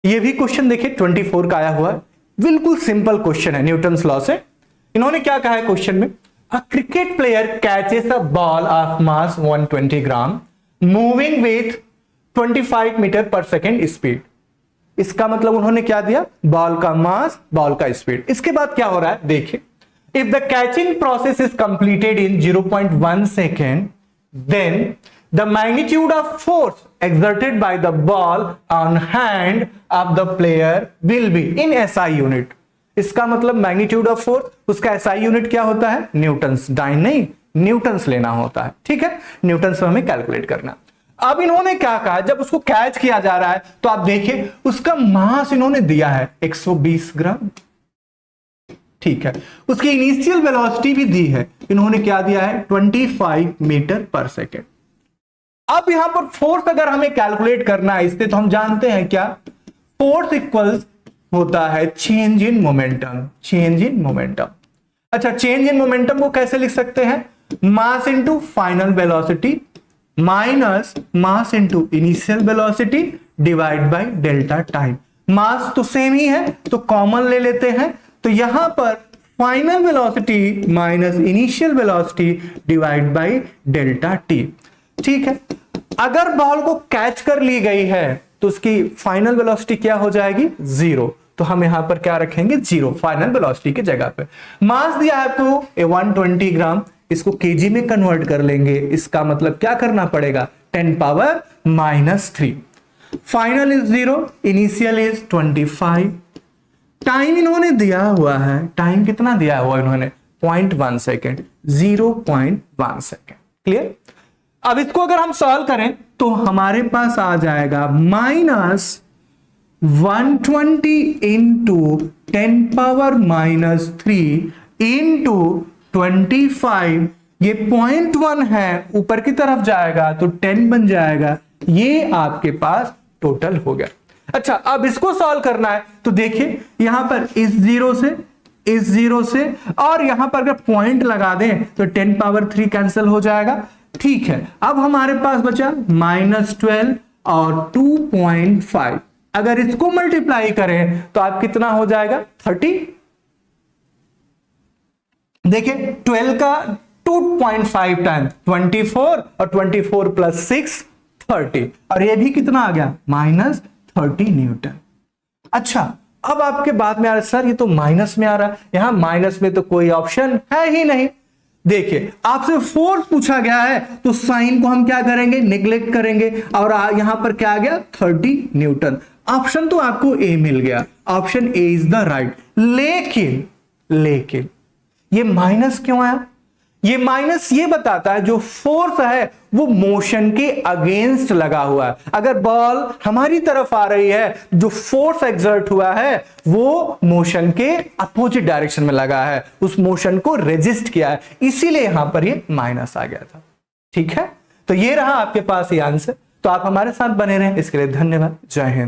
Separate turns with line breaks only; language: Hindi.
ये भी क्वेश्चन देखिए 24 का आया हुआ है, बिल्कुल सिंपल क्वेश्चन है न्यूटन्स लॉ से। इन्होंने क्या कहा है क्वेश्चन में, a cricket player catches a ball of mass 120 gram moving with 25 metre per second speed. इसका मतलब उन्होंने क्या दिया, बॉल का मास, बॉल का स्पीड। इसके बाद क्या हो रहा है देखिए, if the catching process is completed in 0.1 second then the magnitude of force exerted by the ball on hand of the player will be in SI unit। इसका मतलब मैग्नीट्यूड ऑफ फोर्स, उसका SI यूनिट क्या होता है, न्यूटन्स। डाइन नहीं, न्यूटन्स लेना होता है, ठीक है, न्यूटन्स में हमें कैलकुलेट करना। अब इन्होंने क्या कहा, जब उसको कैच किया जा रहा है तो आप देखिए उसका मास इन्होंने दिया है 120 ग्राम, ठीक है, उसकी इनिशियल वेलोसिटी भी दी है, इन्होंने क्या दिया है 25 मीटर पर सेकेंड। अब यहां पर फोर्स अगर हमें कैलकुलेट करना है इससे, तो हम जानते हैं क्या, फोर्स इक्वल्स होता है change in momentum, change in momentum. अच्छा, चेंज इन मोमेंटम को कैसे लिख सकते हैं, mass into final velocity minus mass into initial velocity divide by delta time. Mass तो सेम ही है तो कॉमन ले लेते हैं, तो यहां पर final velocity minus initial velocity divide by delta T, ठीक है। अगर बॉल को कैच कर ली गई है तो उसकी फाइनल वेलोसिटी क्या हो जाएगी, 0, तो हम यहां पर क्या रखेंगे, 0 फाइनल वेलोसिटी की जगह पे। मास दिया है आपको 120 ग्राम, इसको केजी में कन्वर्ट कर लेंगे, इसका मतलब क्या करना पड़ेगा, 10 power -3। Final is 0, initial is 25। Time इन्होंने दिया हुआ है, टाइम कितना दिया हुआ इन्होंने, 0.1 सेकेंड, 0.1 सेकेंड। क्लियर। अब इसको अगर हम सॉल्व करें तो हमारे पास आ जाएगा -120 इंटू 10 पावर -3 इंटू 25, ये 0.1 है, ऊपर की तरफ जाएगा तो 10 बन जाएगा, ये आपके पास टोटल हो गया। अच्छा, अब इसको सॉल्व करना है तो देखिए यहां पर इस 0 से और यहां पर अगर पॉइंट लगा दें तो 10 पावर 3 कैंसिल हो जाएगा, ठीक है। अब हमारे पास बचा -12 और 2.5, अगर इसको मल्टीप्लाई करें तो आप कितना हो जाएगा, 30। देखिए 12 का 2.5 टाइम 24 और 24 प्लस 6 30, और ये भी कितना आ गया, -30 न्यूटन। अच्छा, अब आपके बाद में आ रहा है, सर ये तो माइनस में आ रहा है, यहां माइनस में तो कोई ऑप्शन है ही नहीं। देखिए आपसे फोर्स पूछा गया है तो साइन को हम क्या करेंगे, नेग्लेक्ट करेंगे, और यहां पर क्या आ गया, 30 न्यूटन। ऑप्शन तो आपको ए मिल गया, option A is the right. लेकिन ये माइनस क्यों आया, ये माइनस ये बताता है जो फोर्स है वो मोशन के अगेंस्ट लगा हुआ है। अगर बॉल हमारी तरफ आ रही है, जो फोर्स एक्सर्ट हुआ है वो मोशन के अपोजिट डायरेक्शन में लगा है, उस मोशन को रेजिस्ट किया है, इसीलिए यहां पर ये माइनस आ गया था, ठीक है। तो ये रहा आपके पास ये आंसर। तो आप हमारे साथ बने रहें, इसके लिए धन्यवाद। जय हिंद।